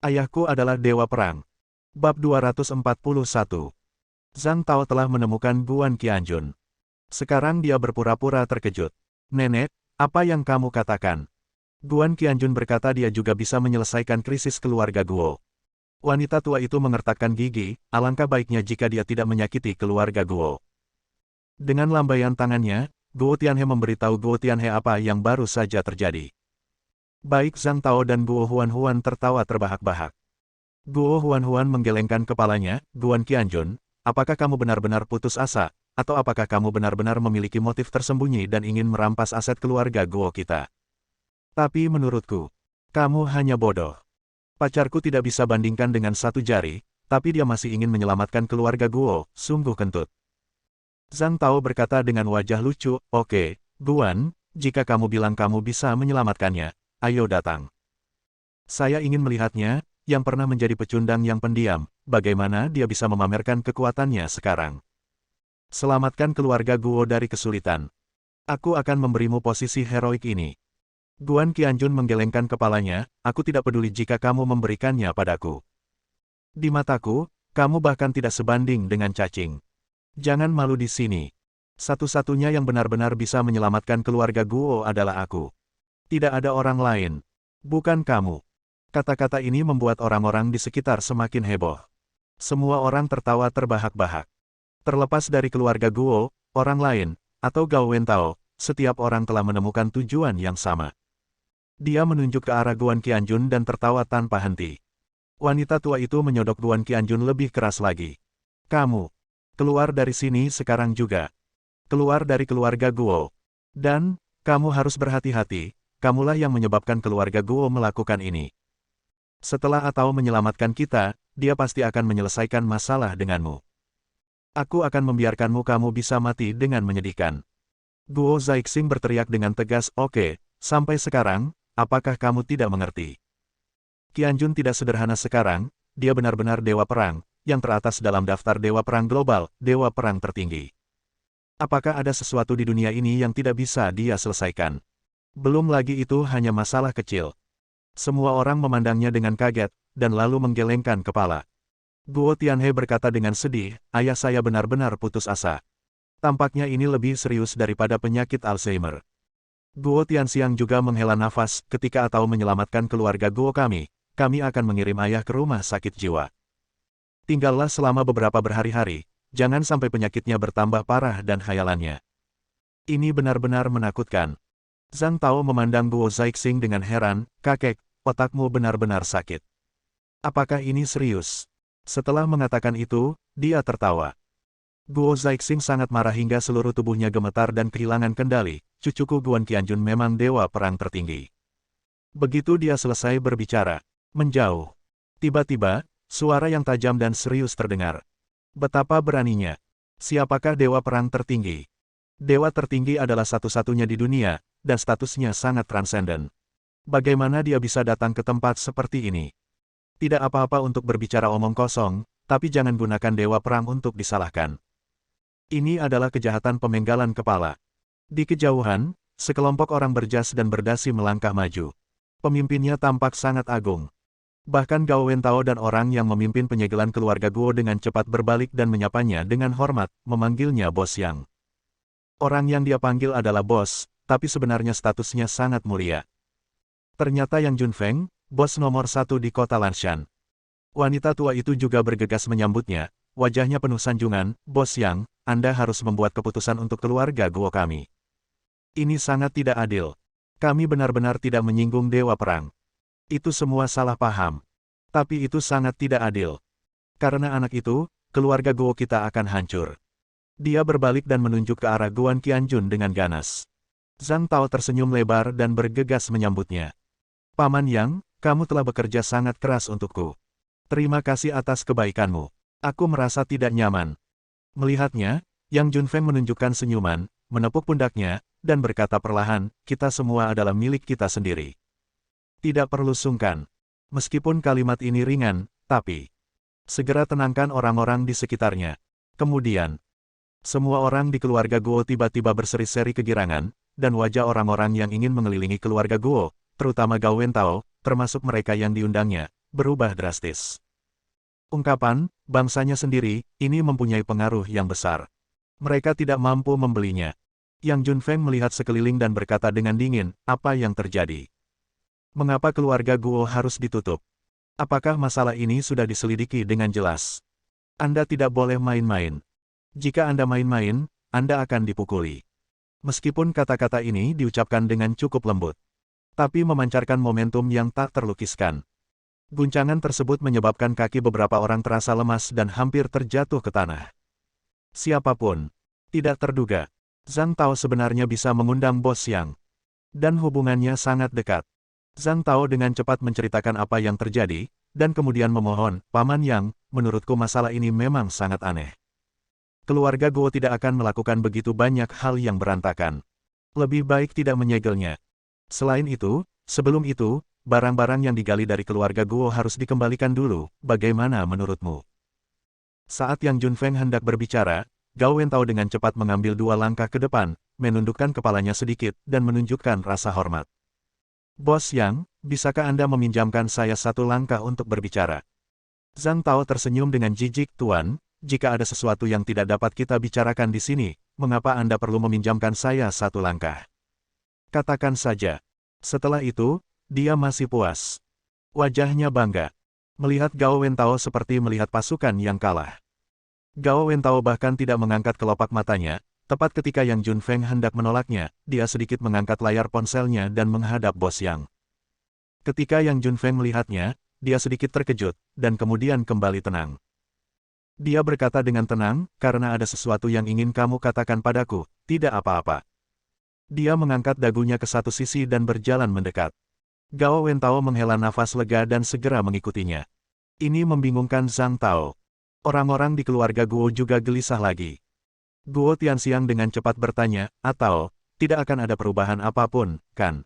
Ayahku adalah dewa perang. Bab 241. Zhang Tao telah menemukan Guan Qianjun. Sekarang dia berpura-pura terkejut. Nenek, apa yang kamu katakan? Guan Qianjun berkata dia juga bisa menyelesaikan krisis keluarga Guo. Wanita tua itu mengertakkan gigi, alangkah baiknya jika dia tidak menyakiti keluarga Guo. Dengan lambaian tangannya, Guo Tianhe memberitahu Guo Tianhe apa yang baru saja terjadi. Baik Zhang Tao dan Guo Huan-Huan tertawa terbahak-bahak. Guo Huan-Huan menggelengkan kepalanya, Guan Qianjun, apakah kamu benar-benar putus asa, atau apakah kamu benar-benar memiliki motif tersembunyi dan ingin merampas aset keluarga Guo kita? Tapi menurutku, kamu hanya bodoh. Pacarku tidak bisa bandingkan dengan satu jari, tapi dia masih ingin menyelamatkan keluarga Guo, sungguh kentut. Zhang Tao berkata dengan wajah lucu, oke, Guan, jika kamu bilang kamu bisa menyelamatkannya, ayo datang. Saya ingin melihatnya, yang pernah menjadi pecundang yang pendiam, bagaimana dia bisa memamerkan kekuatannya sekarang. Selamatkan keluarga Guo dari kesulitan. Aku akan memberimu posisi heroik ini. Guan Qianjun menggelengkan kepalanya, aku tidak peduli jika kamu memberikannya padaku. Di mataku, kamu bahkan tidak sebanding dengan cacing. Jangan malu di sini. Satu-satunya yang benar-benar bisa menyelamatkan keluarga Guo adalah aku. Tidak ada orang lain. Bukan kamu. Kata-kata ini membuat orang-orang di sekitar semakin heboh. Semua orang tertawa terbahak-bahak. Terlepas dari keluarga Guo, orang lain, atau Gao Wentao, setiap orang telah menemukan tujuan yang sama. Dia menunjuk ke arah Guan Qianjun dan tertawa tanpa henti. Wanita tua itu menyodok Guan Qianjun lebih keras lagi. Kamu, keluar dari sini sekarang juga. Keluar dari keluarga Guo. Dan, kamu harus berhati-hati, kamulah yang menyebabkan keluarga Guo melakukan ini. Setelah Atao menyelamatkan kita, dia pasti akan menyelesaikan masalah denganmu. Aku akan membiarkanmu kamu bisa mati dengan menyedihkan. Guo Zhaixing berteriak dengan tegas, oke, sampai sekarang, apakah kamu tidak mengerti? Qianjun tidak sederhana sekarang, dia benar-benar dewa perang, yang teratas dalam daftar dewa perang global, dewa perang tertinggi. Apakah ada sesuatu di dunia ini yang tidak bisa dia selesaikan? Belum lagi itu hanya masalah kecil. Semua orang memandangnya dengan kaget, dan lalu menggelengkan kepala. Guo Tianhe berkata dengan sedih, ayah saya benar-benar putus asa. Tampaknya ini lebih serius daripada penyakit Alzheimer. Guo Tianxiang juga menghela nafas, ketika Atao menyelamatkan keluarga Guo kami akan mengirim ayah ke rumah sakit jiwa. Tinggallah selama beberapa berhari-hari, jangan sampai penyakitnya bertambah parah dan khayalannya. Ini benar-benar menakutkan. Zhang Tao memandang Guo Zhaixing dengan heran, kakek, otakmu benar-benar sakit. Apakah ini serius? Setelah mengatakan itu, dia tertawa. Guo Zhaixing sangat marah hingga seluruh tubuhnya gemetar dan kehilangan kendali, cucuku Guan Qianjun memang dewa perang tertinggi. Begitu dia selesai berbicara, menjauh. Tiba-tiba, suara yang tajam dan serius terdengar. Betapa beraninya. Siapakah dewa perang tertinggi? Dewa tertinggi adalah satu-satunya di dunia, dan statusnya sangat transenden. Bagaimana dia bisa datang ke tempat seperti ini? Tidak apa-apa untuk berbicara omong kosong, tapi jangan gunakan dewa perang untuk disalahkan. Ini adalah kejahatan pemenggalan kepala. Di kejauhan, sekelompok orang berjas dan berdasi melangkah maju. Pemimpinnya tampak sangat agung. Bahkan Gao Wentao dan orang yang memimpin penyegelan keluarga Guo dengan cepat berbalik dan menyapanya dengan hormat, memanggilnya Bos Yang. Orang yang dia panggil adalah bos, tapi sebenarnya statusnya sangat mulia. Ternyata Yang Junfeng, bos nomor 1 di kota Lanshan. Wanita tua itu juga bergegas menyambutnya, wajahnya penuh sanjungan, Bos Yang, Anda harus membuat keputusan untuk keluarga Guo kami. Ini sangat tidak adil. Kami benar-benar tidak menyinggung dewa perang. Itu semua salah paham. Tapi itu sangat tidak adil. Karena anak itu, keluarga Guo kita akan hancur. Dia berbalik dan menunjuk ke arah Guan Qianjun dengan ganas. Zhang Tao tersenyum lebar dan bergegas menyambutnya. Paman Yang, kamu telah bekerja sangat keras untukku. Terima kasih atas kebaikanmu. Aku merasa tidak nyaman. Melihatnya, Yang Junfeng menunjukkan senyuman, menepuk pundaknya, dan berkata perlahan, kita semua adalah milik kita sendiri. Tidak perlu sungkan. Meskipun kalimat ini ringan, tapi segera tenangkan orang-orang di sekitarnya. Kemudian, semua orang di keluarga Guo tiba-tiba berseri-seri kegirangan, dan wajah orang-orang yang ingin mengelilingi keluarga Guo, terutama Gao Wentao, termasuk mereka yang diundangnya, berubah drastis. Ungkapan, bangsanya sendiri, ini mempunyai pengaruh yang besar. Mereka tidak mampu membelinya. Yang Junfeng melihat sekeliling dan berkata dengan dingin, apa yang terjadi? Mengapa keluarga Guo harus ditutup? Apakah masalah ini sudah diselidiki dengan jelas? Anda tidak boleh main-main. Jika Anda main-main, Anda akan dipukuli. Meskipun kata-kata ini diucapkan dengan cukup lembut, tapi memancarkan momentum yang tak terlukiskan. Guncangan tersebut menyebabkan kaki beberapa orang terasa lemas dan hampir terjatuh ke tanah. Siapapun, tidak terduga, Zhang Tao sebenarnya bisa mengundang Bos Yang. Dan hubungannya sangat dekat. Zhang Tao dengan cepat menceritakan apa yang terjadi, dan kemudian memohon, Paman Yang, menurutku masalah ini memang sangat aneh. Keluarga Guo tidak akan melakukan begitu banyak hal yang berantakan. Lebih baik tidak menyegelnya. Selain itu, sebelum itu, barang-barang yang digali dari keluarga Guo harus dikembalikan dulu, bagaimana menurutmu? Saat Yang Junfeng hendak berbicara, Gao Wentao dengan cepat mengambil 2 langkah ke depan, menundukkan kepalanya sedikit, dan menunjukkan rasa hormat. Bos Yang, bisakah Anda meminjamkan saya 1 langkah untuk berbicara? Zhang Tao tersenyum dengan jijik, Tuan, jika ada sesuatu yang tidak dapat kita bicarakan di sini, mengapa Anda perlu meminjamkan saya 1 langkah? Katakan saja. Setelah itu, dia masih puas. Wajahnya bangga. Melihat Gao Wentao seperti melihat pasukan yang kalah. Gao Wentao bahkan tidak mengangkat kelopak matanya, tepat ketika Yang Junfeng hendak menolaknya, dia sedikit mengangkat layar ponselnya dan menghadap Bos Yang. Ketika Yang Junfeng melihatnya, dia sedikit terkejut, dan kemudian kembali tenang. Dia berkata dengan tenang, karena ada sesuatu yang ingin kamu katakan padaku, tidak apa-apa. Dia mengangkat dagunya ke satu sisi dan berjalan mendekat. Gao Wentao menghela nafas lega dan segera mengikutinya. Ini membingungkan Zhang Tao. Orang-orang di keluarga Guo juga gelisah lagi. Guo Tianxiang dengan cepat bertanya, atau, tidak akan ada perubahan apapun, kan?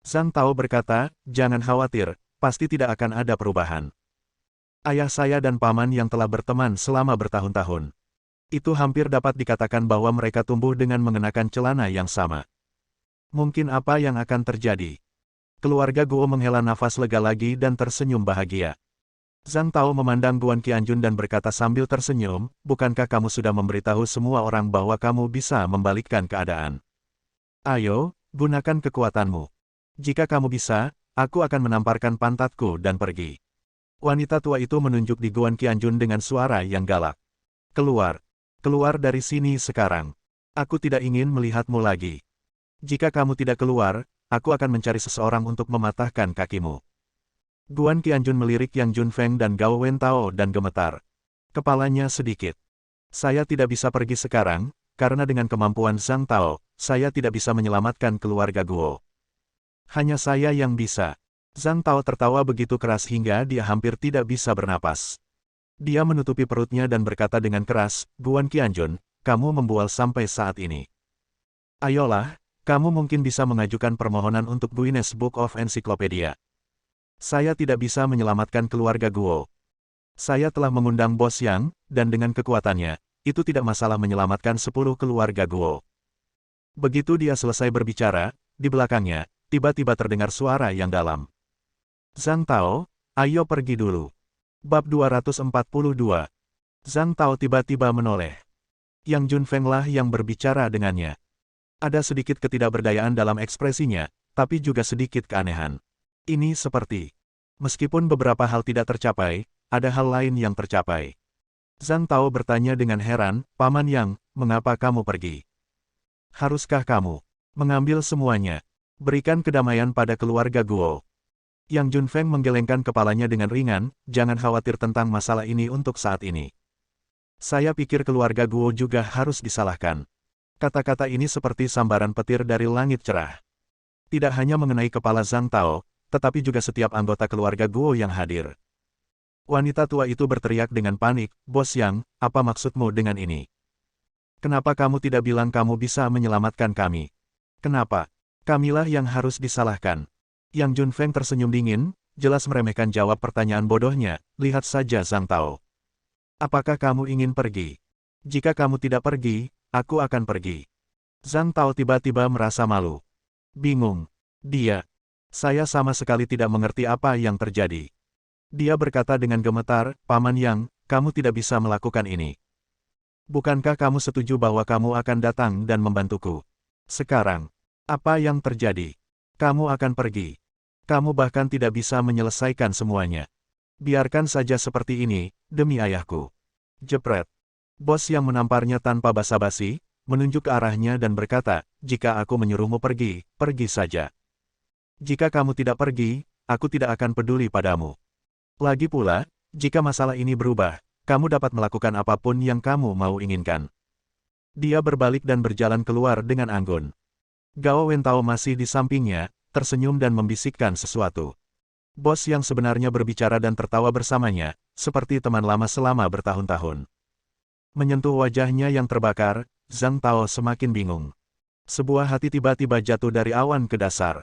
Zhang Tao berkata, jangan khawatir, pasti tidak akan ada perubahan. Ayah saya dan paman yang telah berteman selama bertahun-tahun. Itu hampir dapat dikatakan bahwa mereka tumbuh dengan mengenakan celana yang sama. Mungkin apa yang akan terjadi? Keluarga Guo menghela nafas lega lagi dan tersenyum bahagia. Zhang Tao memandang Guan Qianjun dan berkata sambil tersenyum, bukankah kamu sudah memberitahu semua orang bahwa kamu bisa membalikkan keadaan? Ayo, gunakan kekuatanmu. Jika kamu bisa, aku akan menamparkan pantatku dan pergi. Wanita tua itu menunjuk di Guan Qianjun dengan suara yang galak. Keluar. Keluar dari sini sekarang. Aku tidak ingin melihatmu lagi. Jika kamu tidak keluar, aku akan mencari seseorang untuk mematahkan kakimu. Guan Qianjun melirik Yang Junfeng dan Gao Wentao dan gemetar. Kepalanya sedikit. Saya tidak bisa pergi sekarang, karena dengan kemampuan Zhang Tao, saya tidak bisa menyelamatkan keluarga Guo. Hanya saya yang bisa. Zhang Tao tertawa begitu keras hingga dia hampir tidak bisa bernapas. Dia menutupi perutnya dan berkata dengan keras, Guan Qianjun, kamu membual sampai saat ini. Ayolah, kamu mungkin bisa mengajukan permohonan untuk Guinness Book of Encyclopedia. Saya tidak bisa menyelamatkan keluarga Guo. Saya telah mengundang Bos Yang, dan dengan kekuatannya, itu tidak masalah menyelamatkan 10 keluarga Guo. Begitu dia selesai berbicara, di belakangnya, tiba-tiba terdengar suara yang dalam. Zhang Tao, ayo pergi dulu. Bab 242. Zhang Tao tiba-tiba menoleh. Yang Junfeng lah yang berbicara dengannya. Ada sedikit ketidakberdayaan dalam ekspresinya, tapi juga sedikit keanehan. Ini seperti, meskipun beberapa hal tidak tercapai, ada hal lain yang tercapai. Zhang Tao bertanya dengan heran, Paman Yang, mengapa kamu pergi? Haruskah kamu mengambil semuanya? Berikan kedamaian pada keluarga Guo. Yang Junfeng menggelengkan kepalanya dengan ringan, jangan khawatir tentang masalah ini untuk saat ini. Saya pikir keluarga Guo juga harus disalahkan. Kata-kata ini seperti sambaran petir dari langit cerah. Tidak hanya mengenai kepala Zhang Tao, tetapi juga setiap anggota keluarga Guo yang hadir. Wanita tua itu berteriak dengan panik, Bos Yang, apa maksudmu dengan ini? Kenapa kamu tidak bilang kamu bisa menyelamatkan kami? Kenapa? Kamilah yang harus disalahkan. Yang Junfeng tersenyum dingin, jelas meremehkan jawab pertanyaan bodohnya, lihat saja Zhang Tao. Apakah kamu ingin pergi? Jika kamu tidak pergi, aku akan pergi. Zhang Tao tiba-tiba merasa malu. Bingung. Saya sama sekali tidak mengerti apa yang terjadi. Dia berkata dengan gemetar, Paman Yang, kamu tidak bisa melakukan ini. Bukankah kamu setuju bahwa kamu akan datang dan membantuku? Sekarang, apa yang terjadi? Kamu akan pergi. Kamu bahkan tidak bisa menyelesaikan semuanya. Biarkan saja seperti ini, demi ayahku. Jepret. Bos yang menamparnya tanpa basa-basi, menunjuk ke arahnya dan berkata, jika aku menyuruhmu pergi, pergi saja. Jika kamu tidak pergi, aku tidak akan peduli padamu. Lagi pula, jika masalah ini berubah, kamu dapat melakukan apapun yang kamu mau inginkan. Dia berbalik dan berjalan keluar dengan anggun. Gao Wentao masih di sampingnya, tersenyum dan membisikkan sesuatu. Bos yang sebenarnya berbicara dan tertawa bersamanya, seperti teman lama selama bertahun-tahun. Menyentuh wajahnya yang terbakar, Zhang Tao semakin bingung. Sebuah hati tiba-tiba jatuh dari awan ke dasar.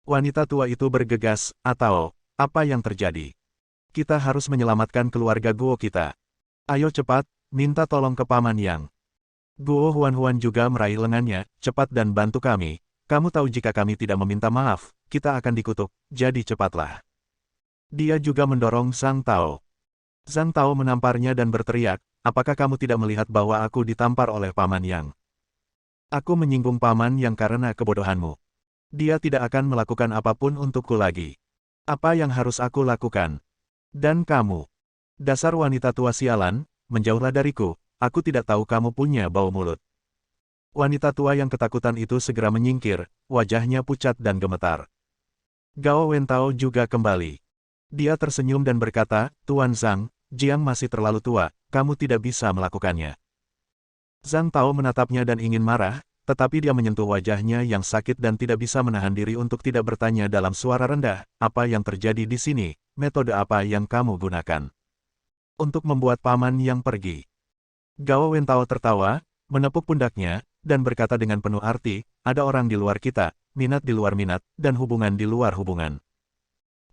Wanita tua itu bergegas, atau, apa yang terjadi? Kita harus menyelamatkan keluarga Guo kita. Ayo cepat, minta tolong ke Paman Yang. Guo Huan-Huan juga meraih lengannya, cepat dan bantu kami. Kamu tahu jika kami tidak meminta maaf, kita akan dikutuk, jadi cepatlah. Dia juga mendorong Zhang Tao. Zhang Tao menamparnya dan berteriak, apakah kamu tidak melihat bahwa aku ditampar oleh Paman Yang? Aku menyinggung Paman Yang karena kebodohanmu. Dia tidak akan melakukan apapun untukku lagi. Apa yang harus aku lakukan? Dan kamu, dasar wanita tua sialan, menjauhlah dariku, aku tidak tahu kamu punya bau mulut. Wanita tua yang ketakutan itu segera menyingkir, wajahnya pucat dan gemetar. Gao Wentao juga kembali. Dia tersenyum dan berkata, Tuan Zhang, Jiang masih terlalu tua, kamu tidak bisa melakukannya. Zhang Tao menatapnya dan ingin marah, tetapi dia menyentuh wajahnya yang sakit dan tidak bisa menahan diri untuk tidak bertanya dalam suara rendah, apa yang terjadi di sini, metode apa yang kamu gunakan untuk membuat Paman Yang pergi. Gao Wentao tertawa, menepuk pundaknya, dan berkata dengan penuh arti, ada orang di luar kita, minat di luar minat, dan hubungan di luar hubungan.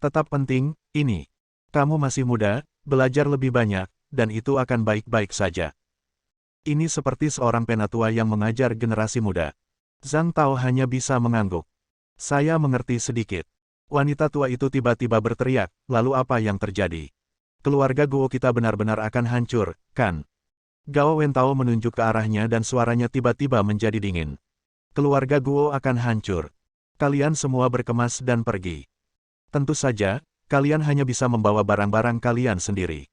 Tetap penting, ini. Kamu masih muda, belajar lebih banyak, dan itu akan baik-baik saja. Ini seperti seorang penatua yang mengajar generasi muda. Zhang Tao hanya bisa mengangguk. Saya mengerti sedikit. Wanita tua itu tiba-tiba berteriak, lalu apa yang terjadi? Keluarga Guo kita benar-benar akan hancur, kan? Gao Wentao menunjuk ke arahnya dan suaranya tiba-tiba menjadi dingin. Keluarga Guo akan hancur. Kalian semua berkemas dan pergi. Tentu saja, kalian hanya bisa membawa barang-barang kalian sendiri.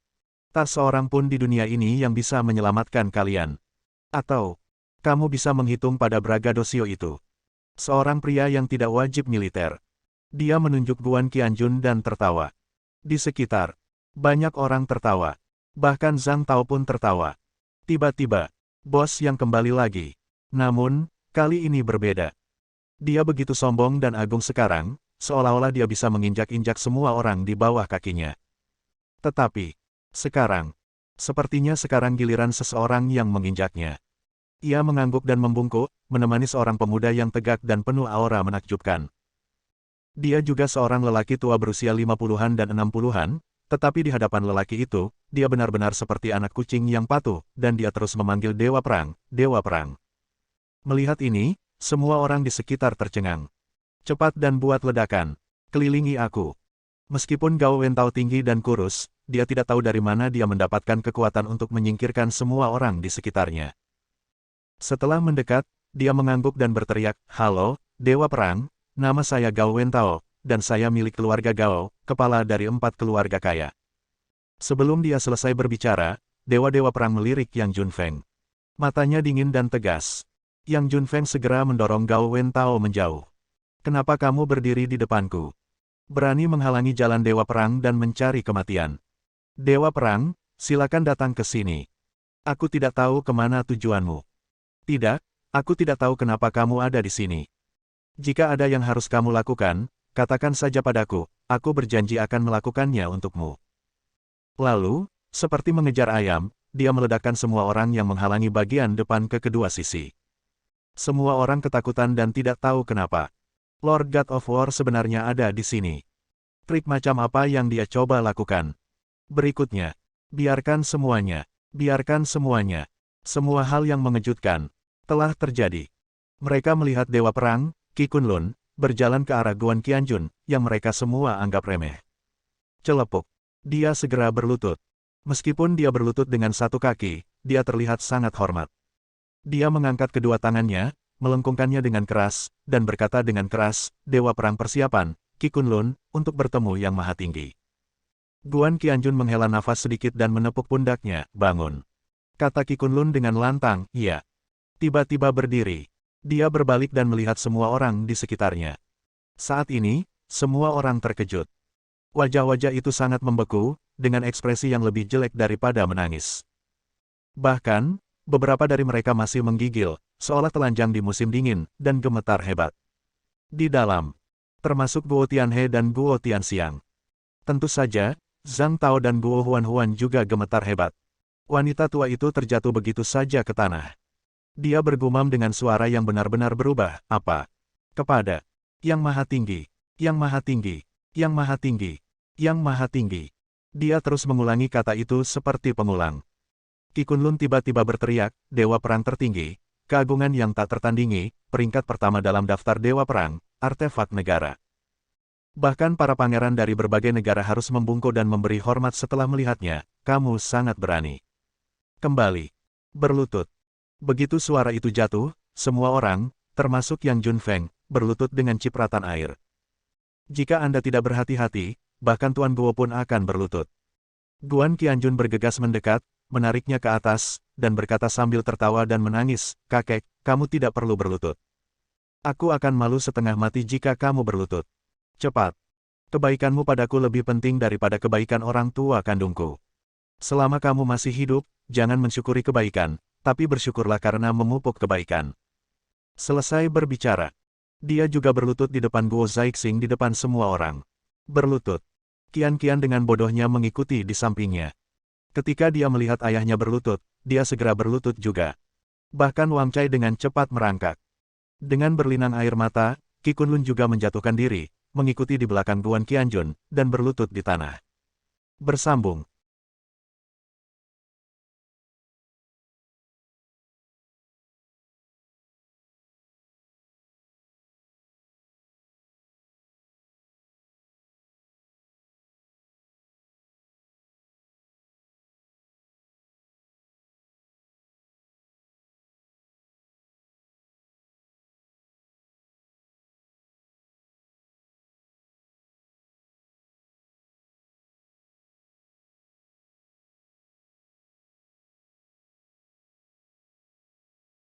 Tak seorang pun di dunia ini yang bisa menyelamatkan kalian. Atau, kamu bisa menghitung pada Bragadosio itu. Seorang pria yang tidak wajib militer. Dia menunjuk Guan Qianjun dan tertawa. Di sekitar, banyak orang tertawa. Bahkan Zhang Tao pun tertawa. Tiba-tiba, bos yang kembali lagi. Namun, kali ini berbeda. Dia begitu sombong dan agung sekarang, seolah-olah dia bisa menginjak-injak semua orang di bawah kakinya. Tetapi, sepertinya sekarang giliran seseorang yang menginjaknya. Ia mengangguk dan membungkuk, menemani seorang pemuda yang tegak dan penuh aura menakjubkan. Dia juga seorang lelaki tua berusia 50-an dan 60-an, tetapi di hadapan lelaki itu, dia benar-benar seperti anak kucing yang patuh, dan dia terus memanggil Dewa Perang, Dewa Perang. Melihat ini, semua orang di sekitar tercengang. Cepat dan buat ledakan. Kelilingi aku. Meskipun Gao Wentao tinggi dan kurus, dia tidak tahu dari mana dia mendapatkan kekuatan untuk menyingkirkan semua orang di sekitarnya. Setelah mendekat, dia mengangguk dan berteriak, Halo, Dewa Perang, nama saya Gao Wentao, dan saya milik keluarga Gao, kepala dari 4 keluarga kaya. Sebelum dia selesai berbicara, Dewa-Dewa Perang melirik Yang Junfeng. Matanya dingin dan tegas. Yang Junfeng segera mendorong Gao Wentao menjauh. Kenapa kamu berdiri di depanku? Berani menghalangi jalan Dewa Perang dan mencari kematian. Dewa Perang, silakan datang ke sini. Aku tidak tahu kemana tujuanmu. Tidak, aku tidak tahu kenapa kamu ada di sini. Jika ada yang harus kamu lakukan, katakan saja padaku, aku berjanji akan melakukannya untukmu. Lalu, seperti mengejar ayam, dia meledakkan semua orang yang menghalangi bagian depan ke kedua sisi. Semua orang ketakutan dan tidak tahu kenapa. Lord God of War sebenarnya ada di sini. Trik macam apa yang dia coba lakukan? Berikutnya, biarkan semuanya. Semua hal yang mengejutkan telah terjadi. Mereka melihat Dewa Perang, Qi Kunlun, berjalan ke arah Guan Qianjun, yang mereka semua anggap remeh. Celepuk. Dia segera berlutut. Meskipun dia berlutut dengan satu kaki, dia terlihat sangat hormat. Dia mengangkat kedua tangannya, melengkungkannya dengan keras, dan berkata dengan keras, Dewa Perang Persiapan, Qi Kunlun, untuk bertemu Yang Maha Tinggi. Guan Qianjun menghela nafas sedikit dan menepuk pundaknya, bangun. Kata Qi Kunlun dengan lantang, iya. Tiba-tiba berdiri. Dia berbalik dan melihat semua orang di sekitarnya. Saat ini, semua orang terkejut. Wajah-wajah itu sangat membeku, dengan ekspresi yang lebih jelek daripada menangis. Bahkan, beberapa dari mereka masih menggigil, seolah telanjang di musim dingin, dan gemetar hebat. Di dalam, termasuk Guo Tianhe dan Guo Tianxiang. Tentu saja, Zhang Tao dan Guo Huan juga gemetar hebat. Wanita tua itu terjatuh begitu saja ke tanah. Dia bergumam dengan suara yang benar-benar berubah, apa? Kepada Yang Maha Tinggi, Yang Maha Tinggi, Yang Maha Tinggi, Yang Maha Tinggi. Dia terus mengulangi kata itu seperti pengulang. Qi Kunlun tiba-tiba berteriak, Dewa Perang tertinggi, keagungan yang tak tertandingi, peringkat pertama dalam daftar Dewa Perang, artefak negara. Bahkan para pangeran dari berbagai negara harus membungkuk dan memberi hormat setelah melihatnya, kamu sangat berani. Kembali. Berlutut. Begitu suara itu jatuh, semua orang, termasuk Yang Junfeng, berlutut dengan cipratan air. Jika Anda tidak berhati-hati, bahkan Tuan Guo pun akan berlutut. Guan Qianjun bergegas mendekat, menariknya ke atas, dan berkata sambil tertawa dan menangis, kakek, kamu tidak perlu berlutut. Aku akan malu setengah mati jika kamu berlutut. Cepat. Kebaikanmu padaku lebih penting daripada kebaikan orang tua kandungku. Selama kamu masih hidup, jangan mensyukuri kebaikan, tapi bersyukurlah karena memupuk kebaikan. Selesai berbicara. Dia juga berlutut di depan Guo Zixing di depan semua orang. Berlutut. Qian dengan bodohnya mengikuti di sampingnya. Ketika dia melihat ayahnya berlutut, dia segera berlutut juga. Bahkan Wang Cai dengan cepat merangkak. Dengan berlinang air mata, Qi Kunlun juga menjatuhkan diri, mengikuti di belakang Guan Qianjun, dan berlutut di tanah. Bersambung.